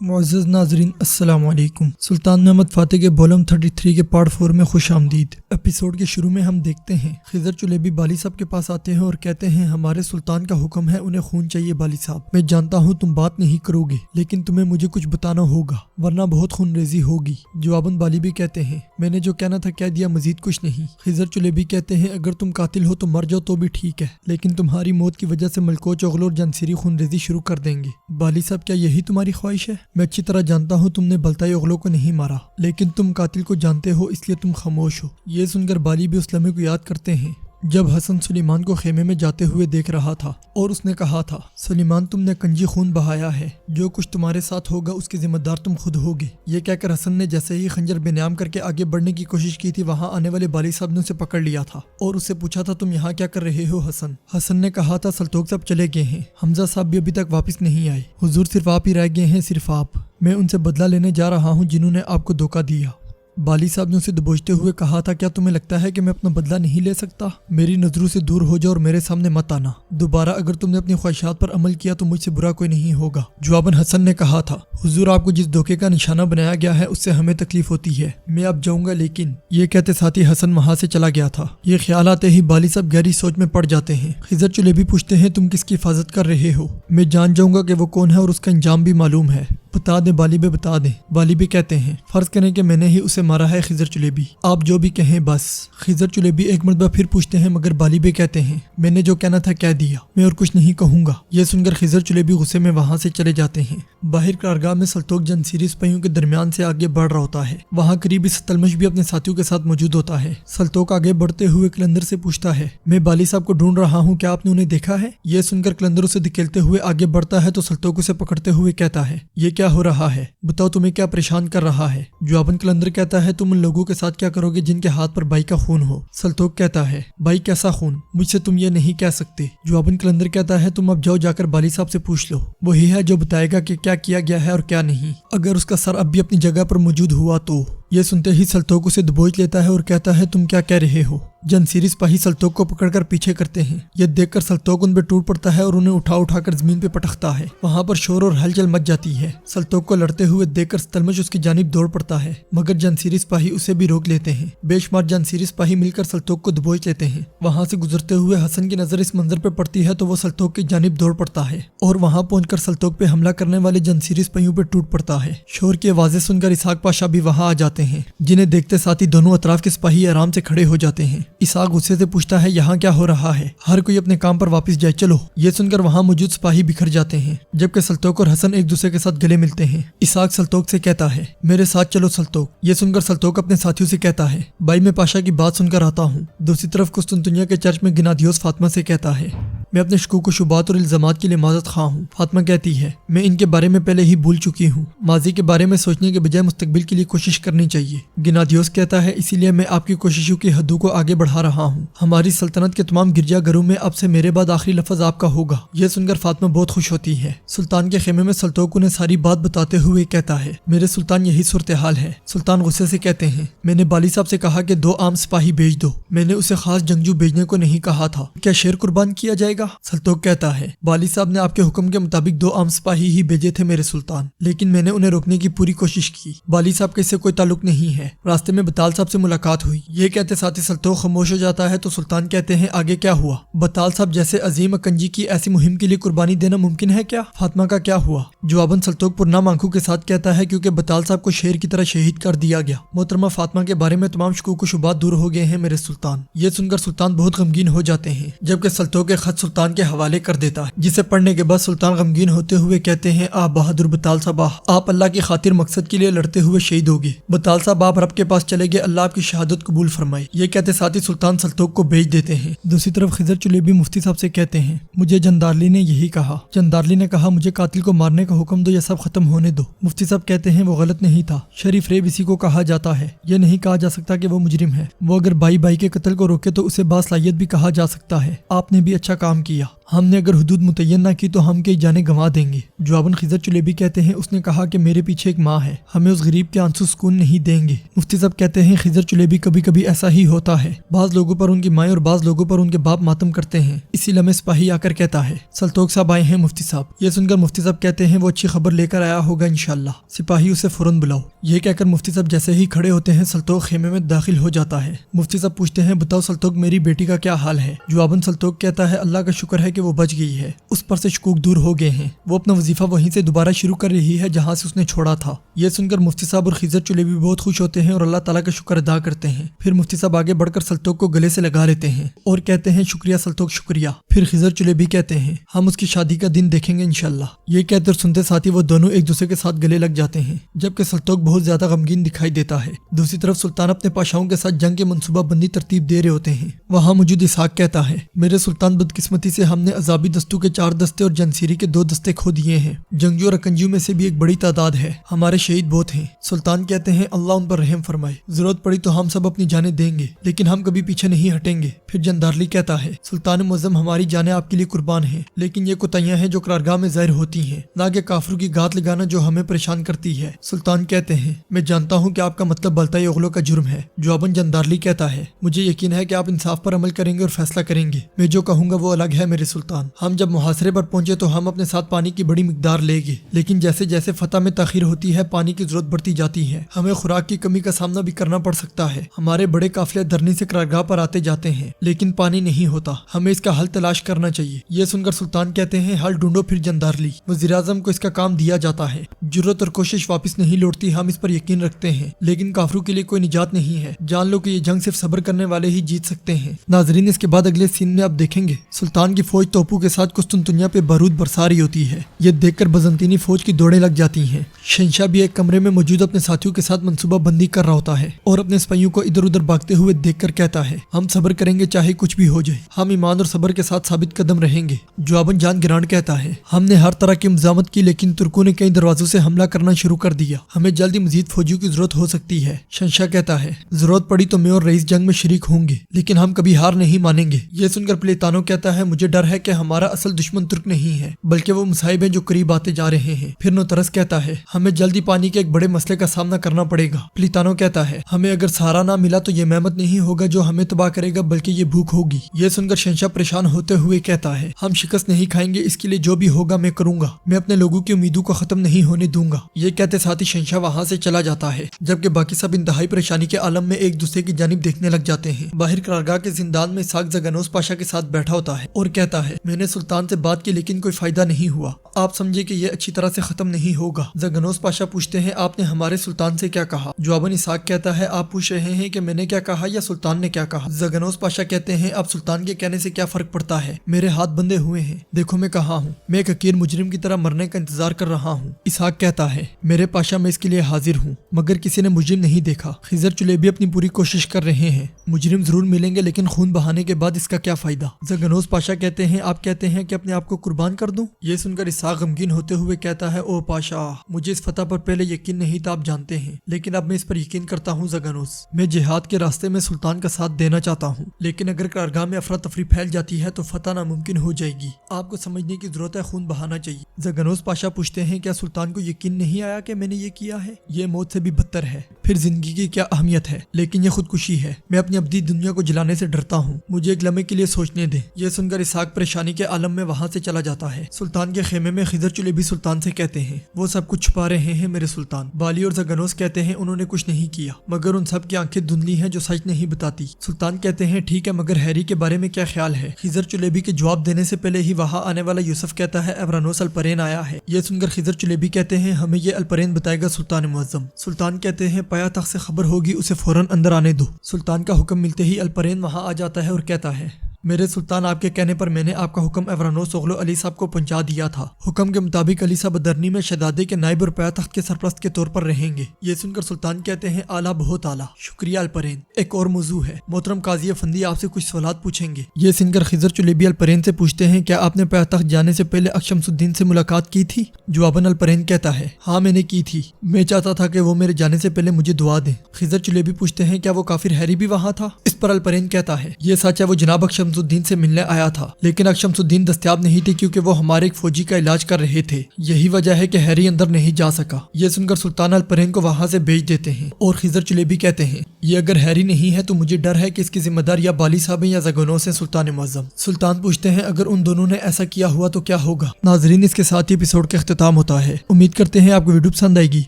मुअज़्ज़ज़ नाज़रीन अस्सलाम वालेकुम। सुल्तान महमद फ़ातिह के वॉल्यूम 33 के पार्ट 4 में खुश आमदीद। एपिसोड के शुरू में हम देखते हैं खिज़र चुलेबी बाली साहब के पास आते हैं और कहते हैं हमारे सुल्तान का हुक्म है, उन्हें खून चाहिए बाली साहब। मैं जानता हूँ तुम बात नहीं करोगे, लेकिन तुम्हें मुझे कुछ बताना होगा वरना बहुत खूनरेज़ी होगी। जवाबन बाली भी कहते हैं मैंने जो कहना था कह दिया, मजीद कुछ नहीं। खिज़र चुलेबी कहते हैं अगर तुम कातिल हो तो मर जाओ तो भी ठीक है, लेकिन तुम्हारी मौत की वजह से मलकोच ओगल और जंसीरी खूनरेज़ी शुरू कर देंगे। बाली साहब क्या यही तुम्हारी ख्वाहिश है? मैं अच्छी तरह जानता हूँ तुमने बलताई ओगलों को नहीं मारा, लेकिन तुम कातिल को जानते हो इसलिए तुम खामोश हो। ये सुनकर बाली भी उस लम्हे को याद करते हैं जब हसन सुलेमान को खेमे में जाते हुए देख रहा था और उसने कहा था सुलेमान तुमने कंजी खून बहाया है, जो कुछ तुम्हारे साथ होगा उसके जिम्मेदार तुम खुद होगे। ये कहकर हसन ने जैसे ही खंजर बेनियाम करके आगे बढ़ने की कोशिश की थी, वहाँ आने वाले बाली साहब ने उसे पकड़ लिया था और उससे पूछा था तुम यहाँ क्या कर रहे हो हसन? हसन ने कहा था सल्तोक साहब चले गए हैं, हमजा साहब भी अभी तक वापस नहीं आए, हुजूर सिर्फ आप ही रह गए हैं, सिर्फ आप। मैं उनसे बदला लेने जा रहा हूँ जिन्होंने आपको धोखा दिया। बाली साहब ने उसे दबोचते हुए कहा था क्या तुम्हें लगता है कि मैं अपना बदला नहीं ले सकता? मेरी नजरों से दूर हो जाओ और मेरे सामने मत आना। दोबारा अगर तुमने अपनी ख्वाहिशात पर अमल किया तो मुझसे बुरा कोई नहीं होगा। जवाबन हसन ने कहा था हुजूर आपको जिस धोखे का निशाना बनाया गया है उससे हमें तकलीफ होती है, मैं अब जाऊंगा। लेकिन ये कहते साथ ही हसन वहाँ से चला गया था। ये ख्याल आते ही बाली साहब गहरी सोच में पड़ जाते हैं। खिज़र चुलेबी पूछते हैं तुम किसकी हिफाजत कर रहे हो? मैं जान जाऊंगा कि वो कौन है और उसका अंजाम भी मालूम है। बता दे बाली बे, बता दे। बाली भी कहते हैं फर्ज करें कि मैंने ही उसे मारा है खिज़र चुलेबी, आप जो भी कहें बस। खिज़र चुलेबी एक मरतबा फिर पूछते हैं मगर बाली बे कहते हैं मैंने जो कहना था कह दिया, मैं और कुछ नहीं कहूंगा। ये सुनकर खिज़र चुलेबी गुस्से में वहाँ से चले जाते हैं। बाहर कारगाह में सल्तोक जंसीरी सिपाहियों के दरमियान से आगे बढ़ रहा होता है। वहाँ करीबी सतलमश भी अपने साथियों के साथ मौजूद होता है। सल्तोक आगे बढ़ते हुए कलंदर से पूछता है मैं बाली साहब को ढूंढ रहा हूँ, क्या आपने उन्हें देखा है? ये सुनकर कलंदर उसे धकेलते हुए आगे बढ़ता है तो सल्तोक उसे पकड़ते हुए कहता है ये क्या हो रहा है, बताओ तुम्हें क्या परेशान कर रहा है? जवाबन कलंदर कहता है तुम उन लोगों के साथ क्या करोगे जिनके हाथ पर भाई का खून हो? सल्तोक कहता है भाई कैसा खून, मुझसे तुम ये नहीं कह सकते। जवाबन कलंदर कहता है तुम अब जाओ जाकर बाली साहब से पूछ लो, वही है जो बताएगा कि क्या किया गया है और क्या नहीं, अगर उसका सर अब भी अपनी जगह पर मौजूद हुआ तो। ये सुनते ही सल्तोक उसे दबोच लेता है और कहता है तुम क्या कह रहे हो? जंसीरी सिपाही सल्तोक को पकड़कर पीछे करते हैं। यह देखकर सल्तोक उन पर टूट पड़ता है और उन्हें उठा उठाकर जमीन पे पटकता है। वहाँ पर शोर और हलचल मच जाती है। सल्तोक को लड़ते हुए देखकर सतलमश उसकी जानिब दौड़ पड़ता है, मगर जंसीरी सिपाही उसे भी रोक लेते हैं। बेशुमार जंसीरी सिपाही मिलकर सल्तोक को दबोच लेते हैं। वहाँ से गुजरते हुए हसन की नजर इस मंजर पर पड़ती है तो वो सल्तोक की जानिब दौड़ पड़ता है और वहाँ पहुंचकर सल्तोक पे हमला करने वाले जंसीरी सिपाहियों पर टूट पड़ता है। शोर की आवाजें सुनकर इसहाक पाशा भी वहाँ आ जाते हैं, जिन्हें देखते साथ ही दोनों अतराफ के सिपाही आराम से खड़े हो जाते हैं। इसहाक गुस्से से पूछता है यहाँ क्या हो रहा है? हर कोई अपने काम पर वापस जाए, चलो। ये सुनकर वहाँ मौजूद सिपाही बिखर जाते हैं, जबकि सल्तोक और हसन एक दूसरे के साथ गले मिलते हैं। इसहाक सल्तोक से कहता है मेरे साथ चलो सल्तोक। ये सुनकर सल्तोक अपने साथियों से कहता है भाई मैं पाशा की बात सुनकर आता हूँ। दूसरी तरफ कुस्तुनतुनिया के चर्च में गिनादियोस फातिमा से कहता है मैं अपने शकूक शुबात और इल्जामात के लिए माजरत खा हूँ। फातिमा कहती है मैं इनके बारे में पहले ही भूल चुकी हूँ, माजी के बारे में सोचने के बजाय मुस्तकबिल के लिए कोशिश करनी चाहिए। गिनादियोस कहता है इसीलिए मैं आपकी कोशिशों की हदों को आगे बढ़ा रहा हूँ। हमारी सल्तनत के तमाम गिरजाघरों में अब से मेरे बाद आखिरी लफ्ज आपका होगा। यह सुनकर फातिमा बहुत खुश होती है। सुल्तान के खेमे में सल्तोक उन्हें सारी बात बताते हुए कहता है मेरे सुल्तान यही सूरत हाल है। सुल्तान गुस्से से कहते हैं मैंने बाली साहब से कहा कि 2 आम सिपाही भेज दो, मैंने उसे खास जंगजू भेजने को नहीं कहा था, क्या शेर कुर्बान किया जाएगा? सल्तोक कहता है बाली साहब ने आपके हुक्म के मुताबिक 2 आम सिपाही ही भेजे थे मेरे सुल्तान, लेकिन मैंने उन्हें रोकने की पूरी कोशिश की। बाली साहब का इससे कोई ताल्लुक नहीं है। रास्ते में बताल साहब से मुलाकात हुई। ये कहते साथ ही सल्तोक खामोश हो जाता है तो सुल्तान कहते हैं आगे क्या हुआ? बताल साहब जैसे अजीम अकंजी की ऐसी मुहिम के लिए कुर्बानी देना मुमकिन है क्या? फातिमा का क्या हुआ? जवाबन सल्तोक पुरनाम आंखों के साथ कहता है क्योंकि बताल साहब को शेर की तरह शहीद कर दिया गया। मोहतरमा फातिमा के बारे में तमाम शकूक व शुबात दूर हो गए हैं मेरे सुल्तान। ये सुनकर सुल्तान बहुत गमगीन हो जाते हैं, जबकि सल्तोक के खत सुल्तान के हवाले कर देता है, जिसे पढ़ने के बाद सुल्तान गमगीन होते हुए कहते हैं आप बहादुर बताल साहब, आप अल्लाह की खातिर मकसद के लिए लड़ते हुए शहीद हो गए। बताल साहब आप रब के पास चले गए, अल्लाह आपकी शहादत कबूल फरमाए। ये कहते साथ ही सुल्तान सल्तोक को भेज देते हैं। दूसरी तरफ खिज़र चुलेबी मुफ्ती साहब से कहते हैं मुझे जंदारली ने यही कहा। जंदारली ने कहा मुझे कातिल को मारने का हुक्म दो, यह सब खत्म होने दो। मुफ्ती साहब कहते हैं वो गलत नहीं था, शरीफ रेब इसी को कहा जाता है। यह नहीं कहा जा सकता कि वो मुजरिम है। वो अगर भाई भाई के कत्ल को रोके तो उसे बासलाहियत भी कहा जा सकता है। आपने भी अच्छा काम किया। ہم نے اگر حدود متعین نہ کی تو ہم کئی جانیں گنوا دیں گے۔ جواباً خضر چلیبی کہتے ہیں اس نے کہا کہ میرے پیچھے ایک ماں ہے، ہمیں اس غریب کے آنسو سکون نہیں دیں گے۔ مفتی صاحب کہتے ہیں خضر چلیبی کبھی کبھی ایسا ہی ہوتا ہے، بعض لوگوں پر ان کی مائیں اور بعض لوگوں پر ان کے باپ ماتم کرتے ہیں۔ اسی لمحے سپاہی آ کر کہتا ہے سلطوق صاحب آئے ہیں مفتی صاحب۔ یہ سن کر مفتی صاحب کہتے ہیں وہ اچھی خبر لے کر آیا ہوگا انشاءاللہ، سپاہی اسے فوراً بلاؤ۔ یہ کہہ کر مفتی صاحب جیسے ہی کھڑے ہوتے ہیں سلطوق خیمے میں داخل ہو جاتا ہے۔ مفتی صاحب پوچھتے ہیں بتاؤ سلطوق میری بیٹی کا کیا حال ہے؟ جواباً سلطوق کہتا ہے اللہ کا شکر ہے کہ وہ بچ گئی ہے، اس پر سے شکوک دور ہو گئے ہیں، وہ اپنا وظیفہ وہیں سے دوبارہ شروع کر رہی ہے جہاں سے اس نے چھوڑا تھا۔ یہ سن کر مفتی صاحب اور خضر چلیبی بہت خوش ہوتے ہیں اور اللہ تعالیٰ کا شکر ادا کرتے ہیں۔ پھر مفتی صاحب آگے بڑھ کر سلطوق کو گلے سے لگا لیتے ہیں اور کہتے ہیں شکریہ سلطوق شکریہ۔ پھر خضر چلیبی کہتے ہیں ہم اس کی شادی کا دن دیکھیں گے انشاءاللہ۔ یہ کہتے اور سنتے ساتھ ہی وہ دونوں ایک دوسرے کے ساتھ گلے لگ جاتے ہیں، جبکہ سلطوق بہت زیادہ غمگین دکھائی دیتا ہے۔ دوسری طرف سلطان اپنے پاشاؤں کے ساتھ جنگ کے منصوبہ بندی ترتیب دے رہے ہوتے ہیں۔ وہاں موجود اسحاق کہتا ہے میرے سلطان بدقسمتی سے ہم نے عذابی دستوں کے 4 دستے اور جنسیری کے 2 دستے کھو دیے ہیں، جنگجو اور اکنجیوں میں سے بھی ایک بڑی تعداد ہے، ہمارے شہید بہت ہیں۔ سلطان کہتے ہیں اللہ ان پر رحم فرمائے، ضرورت پڑی تو ہم سب اپنی جانیں دیں گے لیکن ہم کبھی پیچھے نہیں ہٹیں گے۔ پھر جندارلی کہتا ہے سلطان معظم ہماری جانیں آپ کے لیے قربان ہیں، لیکن یہ کوتاہیاں ہیں جو قرارگاہ میں ظاہر ہوتی ہیں، نہ کہ کافروں کی گات لگانا جو ہمیں پریشان کرتی ہے۔ سلطان کہتے ہیں میں جانتا ہوں کہ آپ کا مطلب بلتائی اغلوں کا جرم ہے۔ جواباً جندارلی کہتا ہے مجھے یقین ہے کہ آپ انصاف پر عمل کریں گے اور فیصلہ کریں گے، میں جو کہوں گا وہ الگ ہے میرے سلطان۔ ہم جب محاصرے پر پہنچے تو ہم اپنے ساتھ پانی کی بڑی مقدار لے گئے، لیکن جیسے جیسے فتح میں تاخیر ہوتی ہے پانی کی ضرورت بڑھتی جاتی ہے، ہمیں خوراک کی کمی کا سامنا بھی کرنا پڑ سکتا ہے۔ ہمارے بڑے قافلے دھرنی سے قرارگاہ پر آتے جاتے ہیں لیکن پانی نہیں ہوتا، ہمیں اس کا حل تلاش کرنا چاہیے۔ یہ سن کر سلطان کہتے ہیں حل ڈھونڈو۔ پھر جندارلی وزیر اعظم کو اس کا کام دیا جاتا ہے، جرت اور کوشش واپس نہیں لوٹتی، ہم اس پر یقین رکھتے ہیں، لیکن کافروں کے لیے کوئی نجات نہیں ہے، جان لو کہ یہ جنگ صرف صبر کرنے والے ہی جیت سکتے ہیں۔ ناظرین اس کے بعد اگلے سین میں آپ دیکھیں گے سلطان کی فوج توپوں کے ساتھ قسطنطنیہ پہ بارود برسا رہی ہوتی ہے، یہ دیکھ کر بزنطینی فوج کی دوڑیں لگ جاتی ہیں۔ شہنشاہ بھی ایک کمرے میں موجود اپنے ساتھیوں کے ساتھ منصوبہ بندی کر رہا ہوتا ہے اور اپنے سپاہیوں کو ادھر ادھر بھاگتے ہوئے دیکھ کر کہتا ہے ہم صبر کریں گے چاہے کچھ بھی ہو جائے، ہم ایمان اور صبر کے ساتھ ثابت قدم رہیں گے۔ جواباً جان گرانٹ کہتا ہے ہم نے ہر طرح کی مزاحمت کی لیکن ترکوں نے کئی دروازوں سے حملہ کرنا شروع کر دیا، ہمیں جلدی مزید فوجیوں کی ضرورت ہو سکتی ہے۔ شہنشاہ کہتا ہے ضرورت پڑی تو میں اور رئیس جنگ میں شریک ہوں گے لیکن ہم کبھی ہار نہیں مانیں گے۔ یہ سن کر پلیتانو کہتا ہے مجھے ڈر ہے کہ ہمارا اصل دشمن ترک نہیں ہے بلکہ وہ مصائب ہیں جو قریب آتے جا رہے ہیں۔ پھر نوترس کہتا ہے ہمیں جلدی پانی کے ایک بڑے مسئلے کا سامنا کرنا پڑے گا۔ پلیتانو کہتا ہے ہمیں اگر سہارا نہ ملا تو یہ مہمت نہیں ہوگا جو ہمیں تباہ کرے گا بلکہ یہ بھوک ہوگی۔ یہ سن کر شہنشاہ پریشان ہوتے ہوئے کہتا ہے ہم شکست نہیں کھائیں گے، اس کے لیے جو بھی ہوگا میں کروں گا، میں اپنے لوگوں کی امیدوں کو ختم نہیں ہونے دوں گا۔ یہ کہتے ساتھ ہی شہنشاہ وہاں سے چلا جاتا ہے جبکہ باقی سب انتہائی پریشانی کے عالم میں ایک دوسرے کی جانب دیکھنے لگ جاتے ہیں۔ باہر قرارگاہ کے زندان میں اسحاق زگنوس پاشا کے ساتھ بیٹھا ہوتا ہے اور کہتا ہے میں نے سلطان سے بات کی لیکن کوئی فائدہ نہیں ہوا، آپ سمجھے کہ یہ اچھی طرح سے ختم نہیں ہوگا۔ زگنوس پاشا پوچھتے ہیں آپ نے ہمارے سلطان سے کیا کہا؟ جواباً اسحاق کہتا ہے آپ پوچھ رہے ہیں کہ میں نے کیا کہا یا سلطان نے کیا کہا؟ زگنوس پاشا کہتے ہیں اب سلطان کے کہنے سے کیا فرق پڑتا ہے، میرے ہاتھ بندھے ہوئے ہیں، دیکھو میں کہاں ہوں، میں ایک حقیر مجرم کی طرح مرنے کا انتظار کر رہا ہوں۔ اسحاق کہتا ہے میرے پاشا میں اس کے لیے حاضر ہوں مگر کسی نے مجرم نہیں دیکھا۔ خضر چلیبی اپنی پوری کوشش کر رہے ہیں، مجرم ضرور ملیں گے لیکن خون بہانے کے بعد اس کا کیا فائدہ؟ زگنوس پاشا کہتے ہیں آپ کہتے ہیں کہ اپنے آپ کو قربان کر دوں؟ یہ سن کر اسحاق غمگین ہوتے ہوئے کہتا ہے او پاشا مجھے اس فتح پر پہلے یقین نہیں تھا، آپ جانتے ہیں، لیکن اب میں اس پر یقین کرتا ہوں زگنوس، میں جہاد کے راستے میں سلطان کا ساتھ دینا چاہتا ہوں لیکن اگر قرارگاہ میں افراتفری پھیل جاتی ہے تو فتح ناممکن ہو جائے گی، آپ کو سمجھنے کی ضرورت ہے، خون بہانا چاہیے۔ زگنوس پاشا پوچھتے ہیں کیا سلطان کو یقین نہیں آیا کہ میں نے یہ کیا ہے؟ یہ موت سے بھی بدتر ہے، پھر زندگی کی کیا اہمیت ہے، لیکن یہ خودکشی ہے، میں اپنی ابدی دنیا کو جلانے سے ڈرتا ہوں، مجھے ایک لمحے کے لیے سوچنے دیں۔ یہ سن کر اسحاق پریشانی کے عالم میں وہاں سے چلا جاتا ہے۔ سلطان کے خیمے میں خضر چلیبی سلطان سے کہتے ہیں وہ سب کچھ چھپا رہے ہیں میرے سلطان۔ بالی اور زگنوس کہتے ہیں انہوں نے کچھ نہیں کیا مگر ان سب کی آنکھیں دھندلی ہیں جو سچ نہیں بتاتی۔ سلطان کہتے ہیں ٹھیک ہے مگر ہیری کے بارے میں کیا خیال ہے؟ خضر چلیبی کے جواب دینے سے پہلے ہی وہاں آنے والا یوسف کہتا ہے ایورانوس الپرین آیا ہے۔ یہ سن کر خضر چلیبی کہتے ہیں ہمیں یہ الپرین بتائے گا سلطان معظم۔ سلطان کہتے ہیں پایا تخت سے خبر ہوگی اسے فوراً اندر آنے دو۔ سلطان کا حکم ملتے ہی الپرین وہاں آ جاتا ہے اور کہتا ہے میرے سلطان آپ کے کہنے پر میں نے آپ کا حکم ایورانوس اغلو علی صاحب کو پہنچا دیا تھا۔ حکم کے مطابق علی صاحب بدرنی میں شہزادے کے نائب اور پایا تخت کے سرپرست کے طور پر رہیں گے۔ یہ سن کر سلطان کہتے ہیں اعلیٰ بہت اعلیٰ، شکریہ الپرین۔ ایک اور موضوع ہے، محترم قاضی افندی آپ سے کچھ سوالات پوچھیں گے۔ یہ سن کر خضر چلیبی الپرین سے پوچھتے ہیں کیا آپ نے پایا تخت جانے سے پہلے شمس الدین سے ملاقات کی تھی؟ جواباً الپرین کہتا ہے ہاں میں نے کی تھی، میں چاہتا تھا کہ وہ میرے جانے سے پہلے مجھے دعا دیں۔ خضر چلیبی پوچھتے ہیں کیا وہ کافر ہیری بھی وہاں تھا؟ اس پر الپرین کہتا ہے یہ سچ ہے، وہ جناب شمس शम्सुद्दीन से मिलने आया था, लेकिन अब शम्सुद्दीन दस्तयाब नहीं थे क्योंकि वो हमारे एक फौजी का इलाज कर रहे थे। यही वजह है कि हैरी अंदर नहीं जा सका। ये सुनकर सुल्तान अल-परैन को वहाँ से भेज देते हैं और खिज़र चुलेबी कहते हैं, ये अगर हैरी नहीं है तो मुझे डर है कि इसकी जिम्मेदार या बाली साहब या ज़गनोस हैं सुल्तान मुअज़्ज़म। सुल्तान पूछते हैं, अगर उन दोनों ने ऐसा किया हुआ तो क्या होगा। नाजरीन, इसके साथ ही एपिसोड का इख्तिताम होता है। उम्मीद करते हैं आपको वीडियो पसंद आएगी।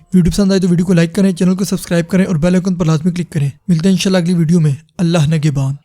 वीडियो पसंद आए तो वीडियो को लाइक करें, चैनल को सब्सक्राइब करें और बेल आइकन पर लाजमी क्लिक करें। मिलते हैं इंशाल्लाह अगली वीडियो में। अल्लाह निगहबान।